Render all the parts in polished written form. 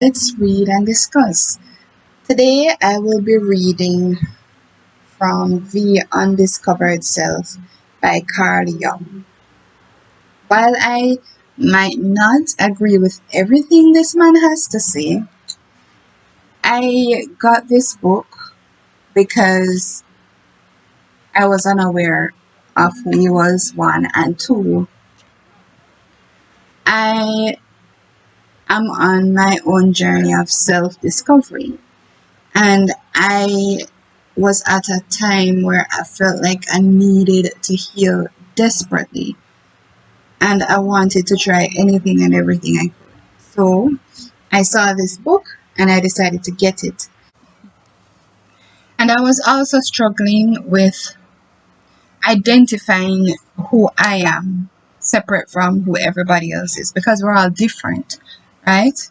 Let's read and discuss. Today I will be reading from The Undiscovered Self by Carl Jung. While I might not agree with everything this man has to say, I got this book because I was unaware of who he was, one, and two, I am on my own journey of self-discovery. And I was at a time where I felt like I needed to heal desperately. And I wanted to try anything and everything I could. So I saw this book and I decided to get it. And I was also struggling with identifying who I am separate from who everybody else is, because we're all different, right?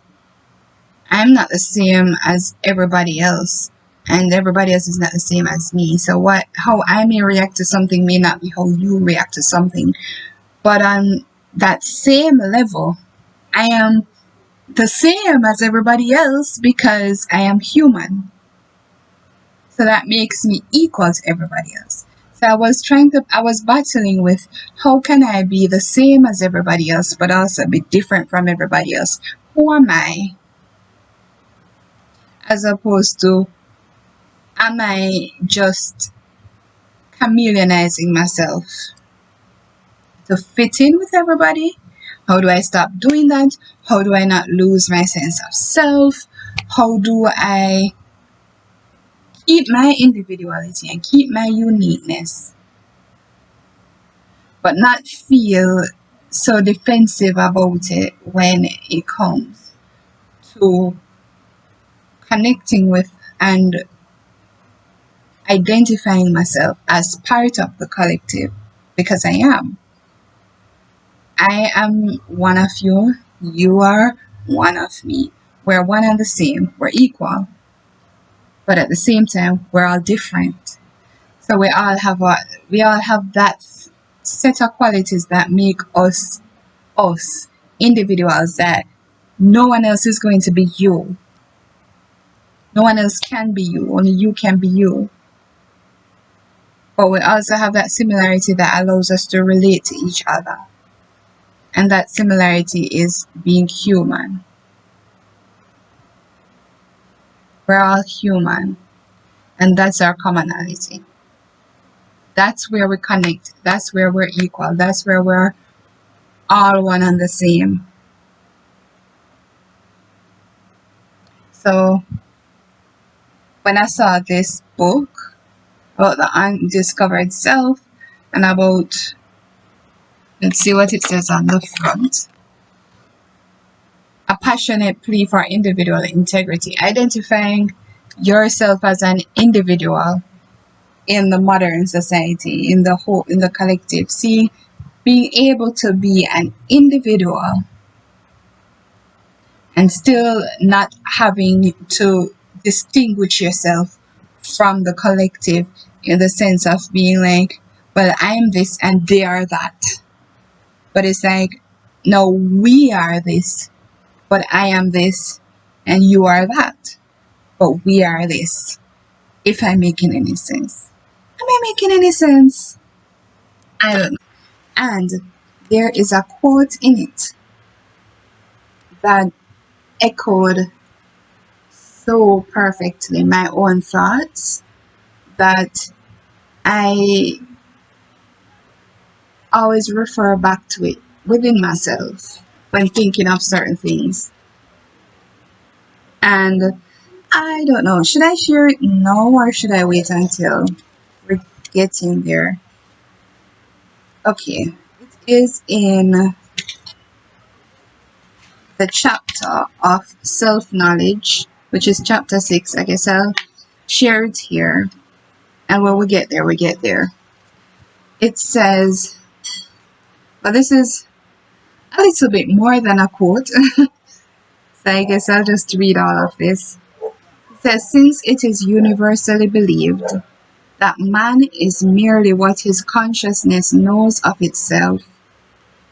I'm not the same as everybody else, and everybody else is not the same as me. So how I may react to something may not be how you react to something. But on that same level, I am the same as everybody else because I am human. So that makes me equal to everybody else. So I was battling with, how can I be the same as everybody else but also be different from everybody else? Who am I? As opposed to, am I just chameleonizing myself to fit in with everybody? How do I stop doing that? How do I not lose my sense of self? How do I keep my individuality and keep my uniqueness, but not feel so defensive about it when it comes to connecting with and identifying myself as part of the collective, because I am. I am one of you, you are one of me. We're one and the same, we're equal, but at the same time, we're all different. So we all have that set of qualities that make us individuals, that no one else is going to be you. No one else can be you, only you can be you. But we also have that similarity that allows us to relate to each other. And that similarity is being human. We're all human. And that's our commonality. That's where we connect. That's where we're equal. That's where we're all one and the same. So when I saw this book about the undiscovered self and about, let's see what it says on the front. A passionate plea for individual integrity, identifying yourself as an individual in the modern society, in the collective. See, being able to be an individual and still not having to distinguish yourself from the collective, in the sense of being like, well, I am this and they are that. But it's like, no, we are this, but I am this and you are that, but we are this. If I'm making any sense. Am I making any sense? I don't know. And there is a quote in it that echoed so perfectly my own thoughts that I always refer back to it within myself when thinking of certain things. And I don't know, should I share it now or should I wait until we're getting there? Okay, it is in the chapter of self-knowledge, which is chapter 6. I guess I'll share it here. And when we get there, we get there. It says, well, this is a little bit more than a quote. So I guess I'll just read all of this. It says, since it is universally believed that man is merely what his consciousness knows of itself,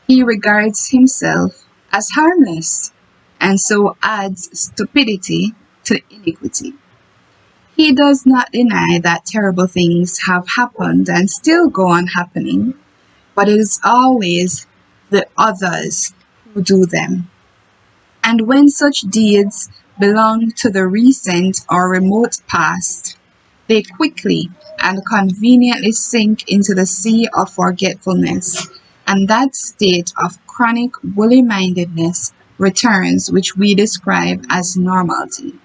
he regards himself as harmless and so adds stupidity to iniquity. He does not deny that terrible things have happened and still go on happening, but it is always the others who do them. And when such deeds belong to the recent or remote past, they quickly and conveniently sink into the sea of forgetfulness, and that state of chronic woolly mindedness returns, which we describe as normality.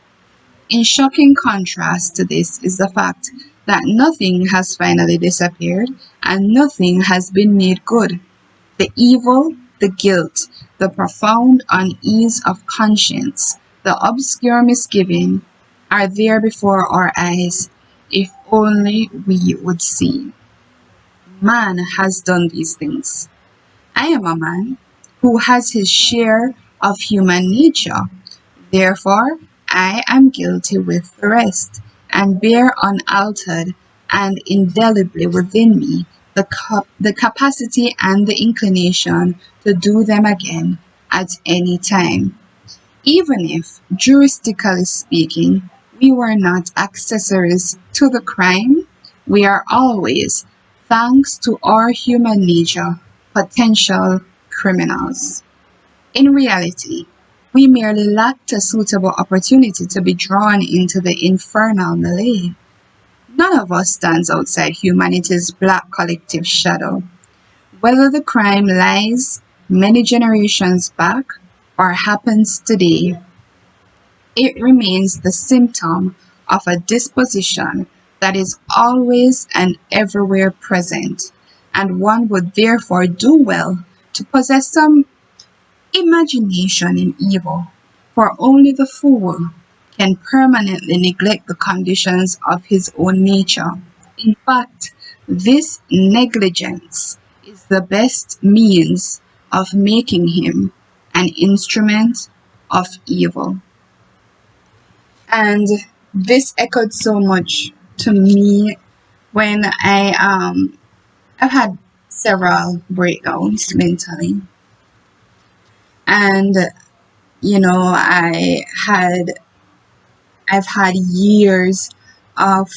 In shocking contrast to this is the fact that nothing has finally disappeared and nothing has been made good. The evil, the guilt, the profound unease of conscience, the obscure misgiving are there before our eyes, if only we would see. Man has done these things. I am a man who has his share of human nature. Therefore, I am guilty with the rest, and bear unaltered and indelibly within me the capacity and the inclination to do them again at any time. Even if, juristically speaking, we were not accessories to the crime, we are always, thanks to our human nature, potential criminals. In reality, we merely lacked a suitable opportunity to be drawn into the infernal melee. None of us stands outside humanity's black collective shadow. Whether the crime lies many generations back or happens today, it remains the symptom of a disposition that is always and everywhere present, and one would therefore do well to possess some imagination in evil, for only the fool can permanently neglect the conditions of his own nature. In fact, this negligence is the best means of making him an instrument of evil. And this echoed so much to me when I've had several breakdowns mentally, and I've had years of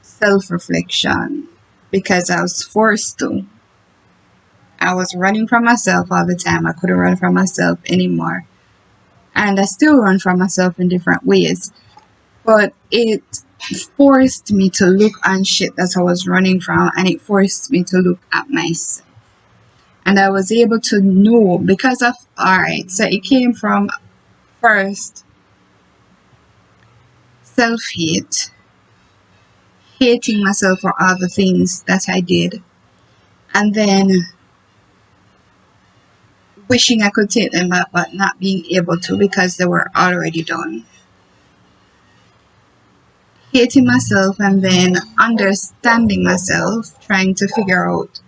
self-reflection because I was forced to. I was running from myself all the time. I couldn't run from myself anymore. And I still run from myself in different ways. But it forced me to look on shit that I was running from, and it forced me to look at myself. And I was able to know because of, alright, so it came from first self-hate, hating myself for all the things that I did, and then wishing I could take them back but not being able to because they were already done. Hating myself and then understanding myself, trying to figure out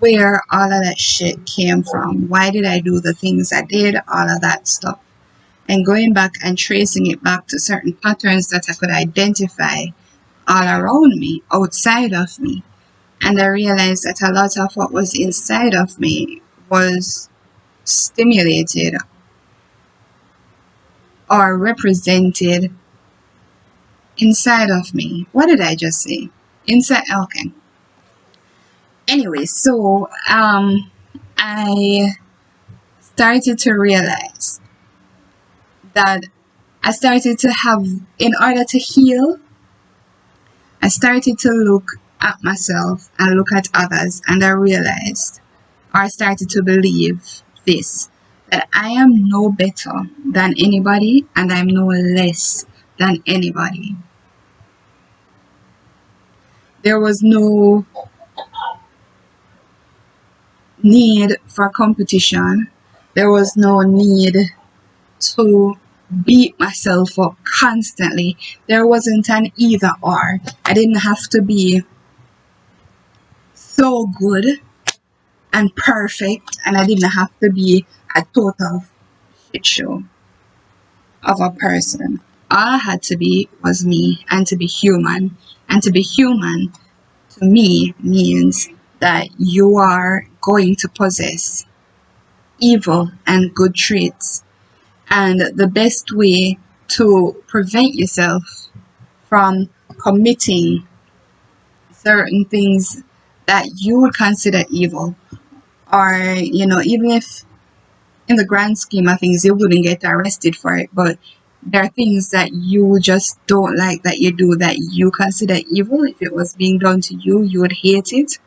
where all of that shit came from. Why did I do the things I did? All of that stuff. And going back and tracing it back to certain patterns that I could identify all around me, outside of me. And I realized that a lot of what was inside of me was stimulated or represented inside of me. What did I just say? Inside, okay. Anyway, so I started to realize that I started to have, in order to heal, I started to look at myself and look at others, and I realized, or I started to believe this, that I am no better than anybody and I'm no less than anybody. There was no need for competition. There was no need to beat myself up constantly. There wasn't an either or. I didn't have to be so good and perfect, and I didn't have to be a total shit show of a person. All I had to be was me, and to be human. And to be human to me means that you are going to possess evil and good traits. And the best way to prevent yourself from committing certain things that you would consider evil, or, even if in the grand scheme of things you wouldn't get arrested for it, but there are things that you just don't like that you do that you consider evil. If it was being done to you, you would hate it.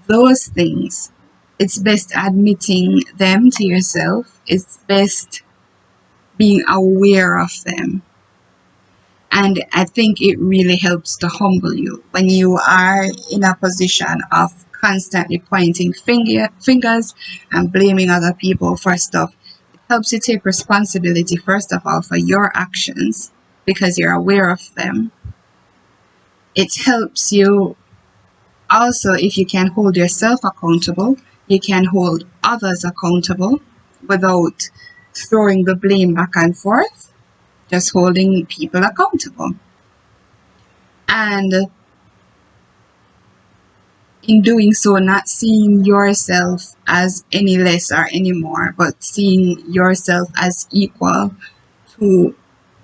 Those things, it's best admitting them to yourself. It's best being aware of them. And I think it really helps to humble you when you are in a position of constantly pointing fingers and blaming other people for stuff. It helps you take responsibility, first of all, for your actions because you're aware of them. It helps you also, if you can hold yourself accountable, you can hold others accountable without throwing the blame back and forth, just holding people accountable. And in doing so, not seeing yourself as any less or any more, but seeing yourself as equal to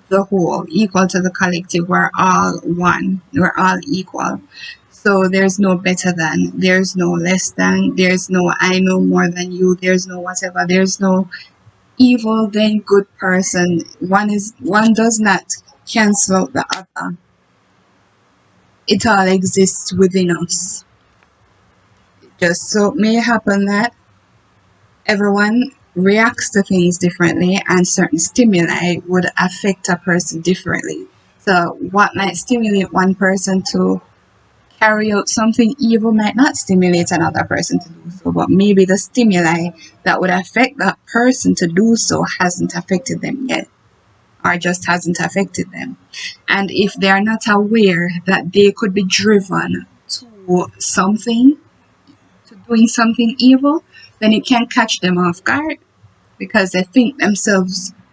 the whole, equal to the collective. We're all one, we're all equal. So there's no better than, there's no less than, there's no I know more than you, there's no whatever, there's no evil then good person. One does not cancel out the other. It all exists within us. Just so it may happen that everyone reacts to things differently, and certain stimuli would affect a person differently. So what might stimulate one person to carry out something evil might not stimulate another person to do so, but maybe the stimuli that would affect that person to do so hasn't affected them yet, or just hasn't affected them. And if they are not aware that they could be driven to something, to doing something evil, then it can catch them off guard because they think so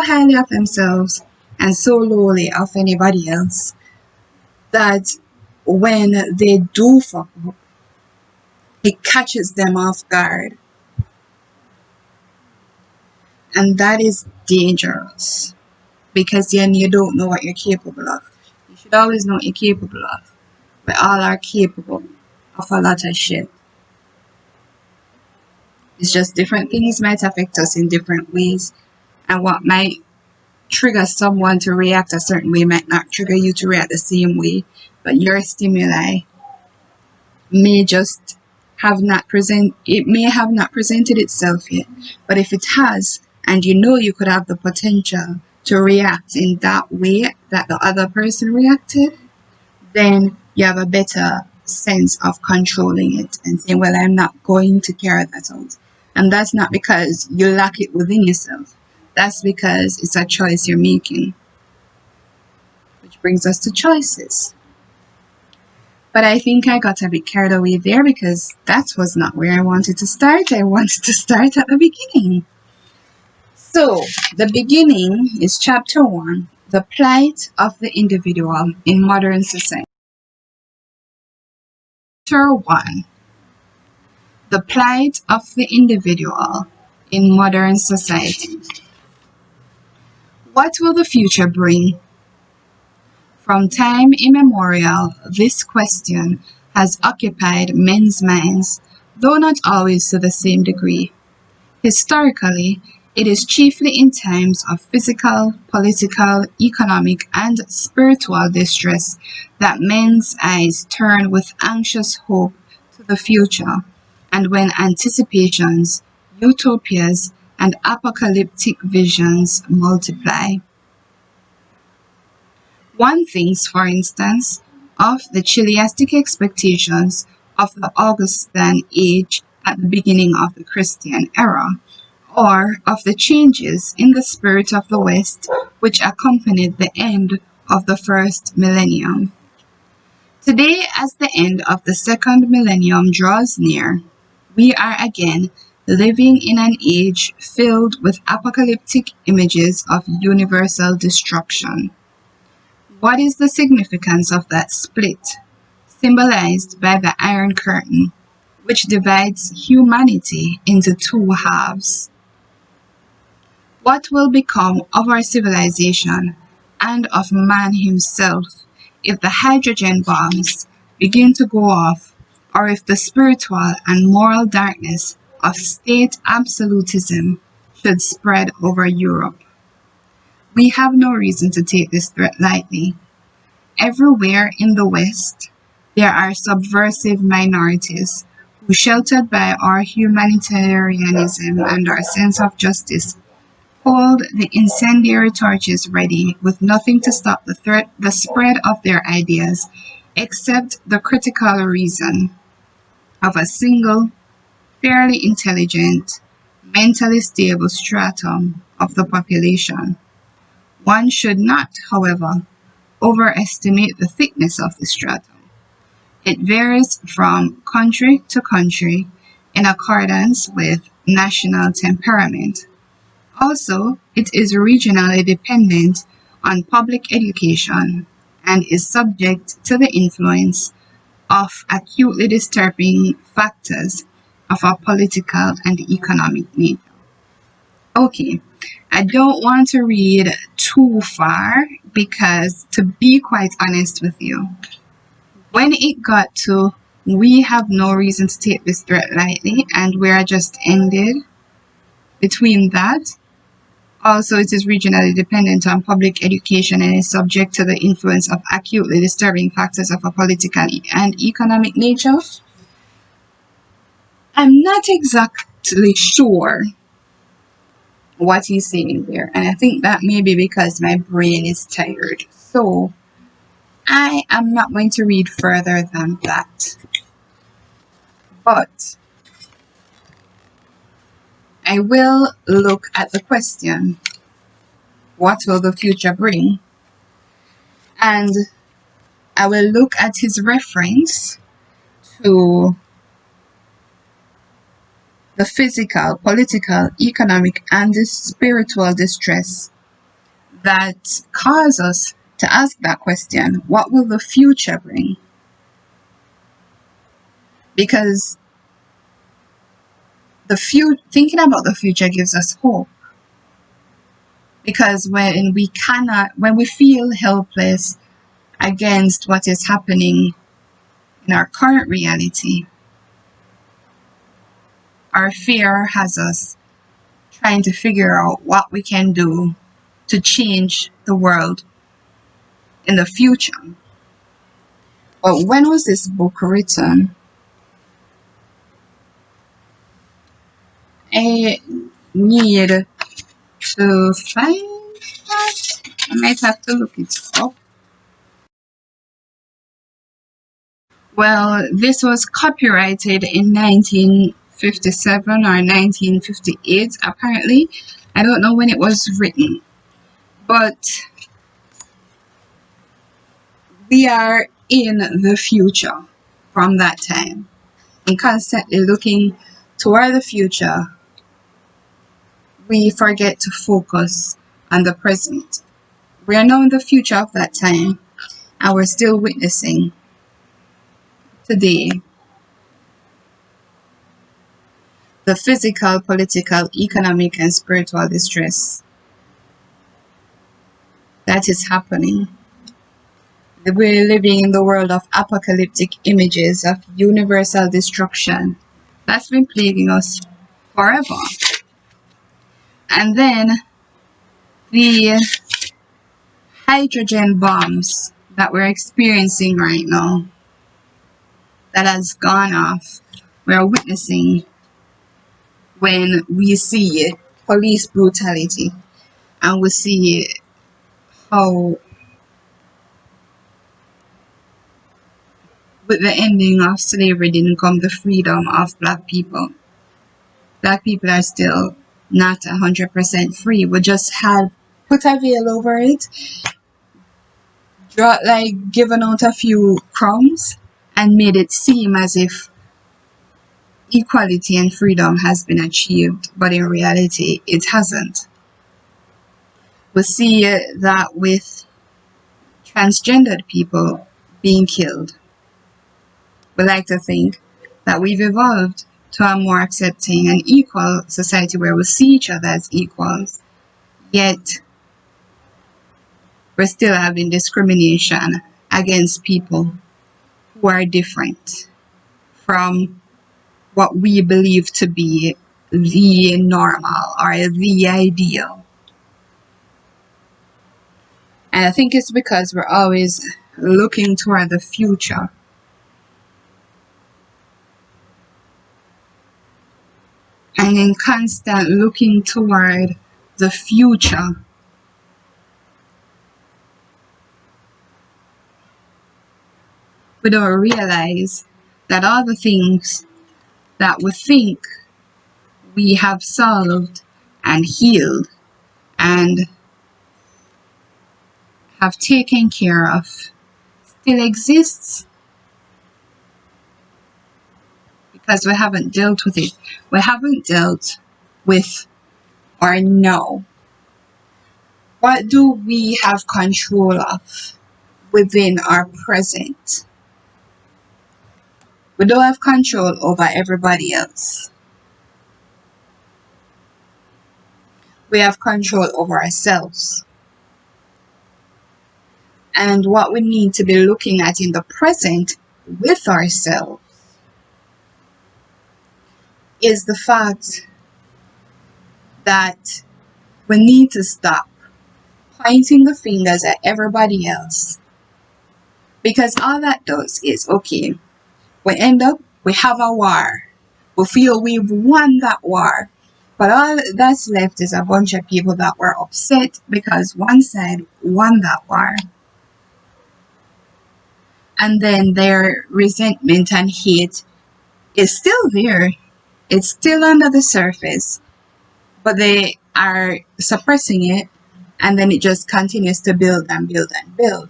highly of themselves and so lowly of anybody else that when they do fuck up, it catches them off guard. And that is dangerous because then you don't know what you're capable of. You should always know what you're capable of. We all are capable of a lot of shit. It's just different things might affect us in different ways. And what might trigger someone to react a certain way might not trigger you to react the same way. But your stimuli may just it may have not presented itself yet. But if it has, and you know you could have the potential to react in that way that the other person reacted, then you have a better sense of controlling it and saying, well, I'm not going to carry that out. And that's not because you lack it within yourself. That's because it's a choice you're making. Which brings us to choices. But I think I got a bit carried away there because that was not where I wanted to start. I wanted to start at the beginning. So, the beginning is chapter 1, the plight of the individual in modern society. Chapter 1, the plight of the individual in modern society. What will the future bring? From time immemorial, this question has occupied men's minds, though not always to the same degree. Historically, it is chiefly in times of physical, political, economic, and spiritual distress that men's eyes turn with anxious hope to the future, and when anticipations, utopias, and apocalyptic visions multiply. One thinks, for instance, of the chiliastic expectations of the Augustan age at the beginning of the Christian era, or of the changes in the spirit of the West which accompanied the end of the first millennium. Today, as the end of the second millennium draws near, we are again living in an age filled with apocalyptic images of universal destruction. What is the significance of that split, symbolized by the Iron Curtain? which divides humanity into two halves. What will become of our civilization and of man himself if the hydrogen bombs begin to go off, or if the spiritual and moral darkness of state absolutism should spread over Europe? We have no reason to take this threat lightly. Everywhere in the West, there are subversive minorities who, sheltered by our humanitarianism and our sense of justice, hold the incendiary torches ready with nothing to stop the spread of their ideas except the critical reason of a single, fairly intelligent, mentally stable stratum of the population. One should not, however, overestimate the thickness of the stratum. It varies from country to country in accordance with national temperament. Also, it is regionally dependent on public education and is subject to the influence of acutely disturbing factors of a political and economic nature. Okay, I don't want to read too far because, to be quite honest with you, when it got to we have no reason to take this threat lightly and we are just ended, between that, also it is regionally dependent on public education and is subject to the influence of acutely disturbing factors of a political and economic nature. I'm not exactly sure what he's saying there, and I think that may be because my brain is tired. So I am not going to read further than that. But I will look at the question, what will the future bring? And I will look at his reference to the physical, political, economic, and the spiritual distress that cause us to ask that question, what will the future bring? Because thinking about the future gives us hope. Because when we feel helpless against what is happening in our current reality, our fear has us trying to figure out what we can do to change the world in the future. But when was this book written? I need to find that. I might have to look it up. Well, this was copyrighted in 1957 or 1958, apparently. I don't know when it was written, but we are in the future from that time and constantly looking toward the future. We forget to focus on the present. We are now in the future of that time, and we're still witnessing today the physical, political, economic, and spiritual distress that is happening. We're living in the world of apocalyptic images of universal destruction that's been plaguing us forever. And then the hydrogen bombs that we're experiencing right now, that has gone off, we're witnessing when we see police brutality and we see how with the ending of slavery didn't come the freedom of black people. Black people are still not 100% free. We just had put a veil over it, given out a few crumbs, and made it seem as if equality and freedom has been achieved, but in reality, it hasn't. We see that with transgendered people being killed. We like to think that we've evolved to a more accepting and equal society where we see each other as equals, yet we're still having discrimination against people who are different from what we believe to be the normal or the ideal. And I think it's because we're always looking toward the future. And in constant looking toward the future, we don't realize that all the things that we think we have solved and healed and have taken care of still exists because we haven't dealt with it. We haven't dealt with or know what do we have control of within our present. We don't have control over everybody else. We have control over ourselves. And what we need to be looking at in the present with ourselves is the fact that we need to stop pointing the fingers at everybody else. Because all that does is, okay, we have a war. We feel we've won that war. But all that's left is a bunch of people that were upset because one side won that war. And then their resentment and hate is still there. It's still under the surface. But they are suppressing it. And then it just continues to build and build and build.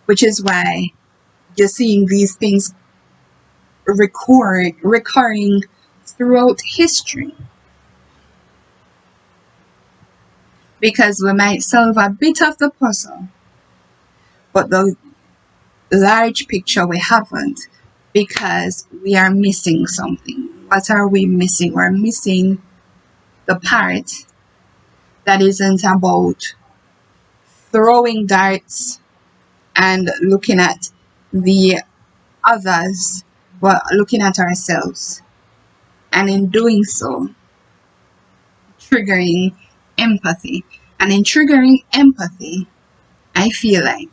Which is why you're seeing these things recurring throughout history. Because we might solve a bit of the puzzle, but the large picture we haven't, because we are missing something. What are we missing? We're missing the part that isn't about throwing darts and looking at the others, but looking at ourselves. And in doing so, triggering empathy. And in triggering empathy, I feel like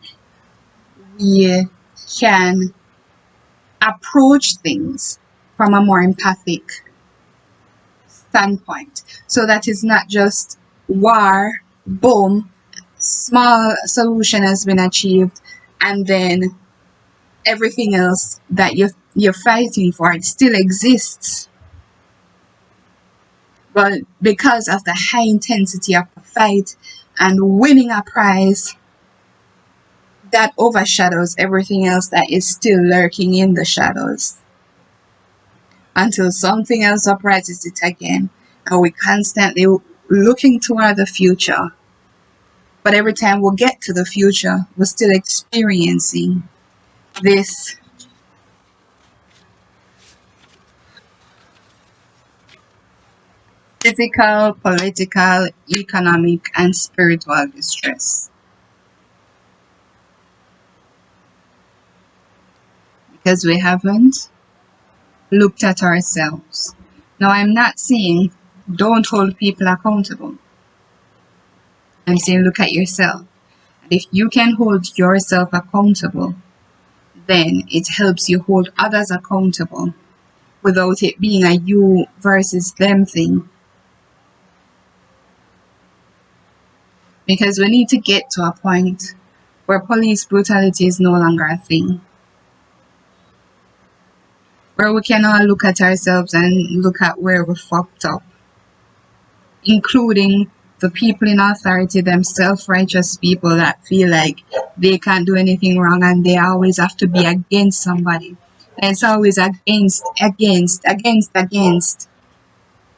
we can approach things from a more empathic standpoint. So that is not just war, boom, small solution has been achieved, and then everything else that you're fighting for, it still exists. But because of the high intensity of the fight and winning a prize, that overshadows everything else that is still lurking in the shadows. Until something else surprises it again. And we're constantly looking toward the future. But every time we get to the future, we're still experiencing this physical, political, economic, and spiritual distress. Because we haven't looked at ourselves. Now, I'm not saying don't hold people accountable. I'm saying look at yourself. And if you can hold yourself accountable, then it helps you hold others accountable without it being a you versus them thing. Because we need to get to a point where police brutality is no longer a thing. Where we can all look at ourselves and look at where we fucked up. Including the people in authority, them self-righteous people that feel like they can't do anything wrong and they always have to be against somebody. And it's always against.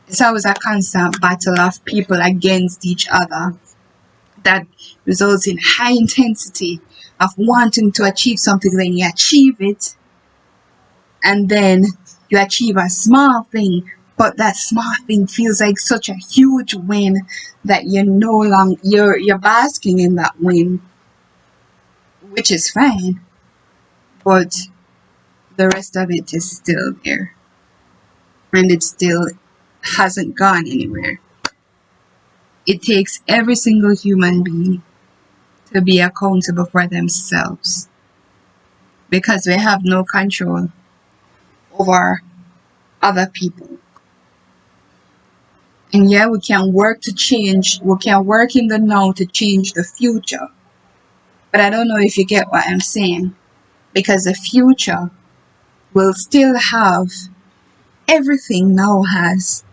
It's always a constant battle of people against each other that results in high intensity of wanting to achieve something. Then you achieve it, and then You achieve a small thing, but that small thing feels like such a huge win that you're no longer you're basking in that win, which is fine, but the rest of it is still there, and it still hasn't gone anywhere. It takes every single human being to be accountable for themselves, because we have no control over other people. And yeah, we can work to change, we can work in the now to change the future. But I don't know if you get what I'm saying, because the future will still have everything now has,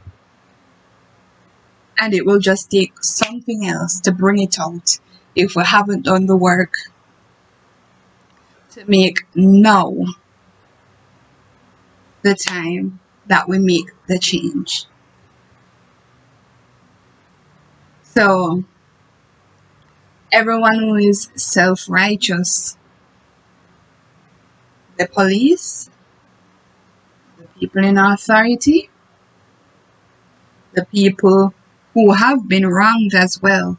and it will just take something else to bring it out if we haven't done the work to make now the time that we make the change. So everyone who is self-righteous, the police, the people in authority, the people who have been wronged as well,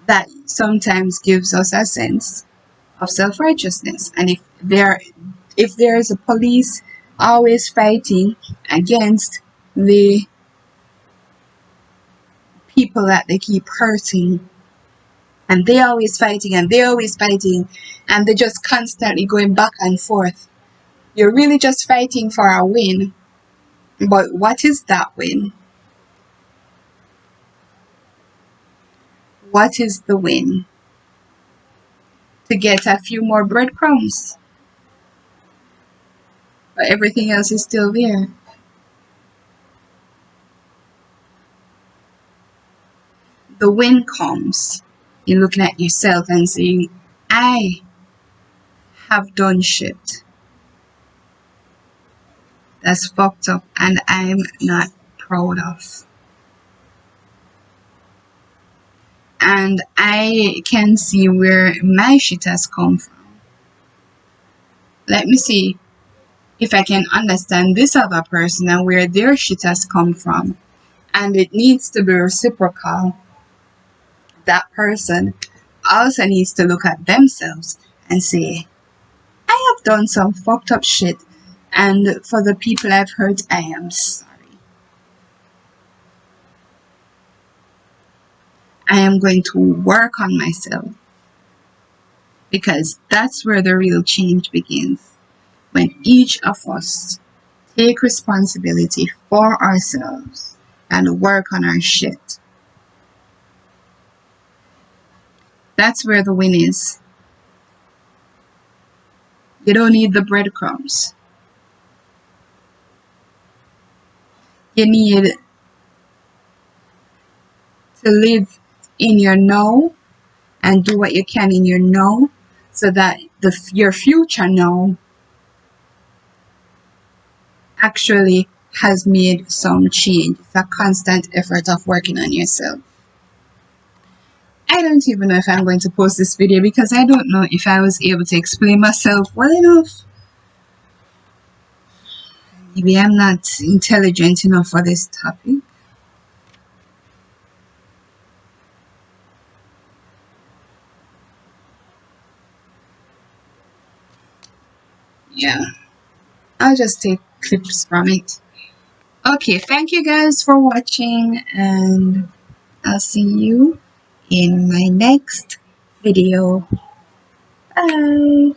that sometimes gives us a sense of self-righteousness. And if there is a police always fighting against the people that they keep hurting, and they're always fighting and they're always fighting, and they're just constantly going back and forth, you're really just fighting for a win. But what is that win? What is the win? To get a few more breadcrumbs, but everything else is still there. The win comes in looking at yourself and saying, I have done shit that's fucked up and I'm not proud of. And I can see where my shit has come from. Let me see if I can understand this other person and where their shit has come from. And it needs to be reciprocal. That person also needs to look at themselves and say, I have done some fucked up shit, and for the people I've hurt, I am sorry. I am going to work on myself, because that's where the real change begins. When each of us take responsibility for ourselves and work on our shit. That's where the win is. You don't need the breadcrumbs. You need to live in your now and do what you can in your now, so that your future now actually has made some change. It's a constant effort of working on yourself. I don't even know if I'm going to post this video, because I don't know if I was able to explain myself well enough. Maybe I'm not intelligent enough for this topic. Yeah, I'll just take clips from it. Okay, thank you guys for watching, and I'll see you in my next video. Bye.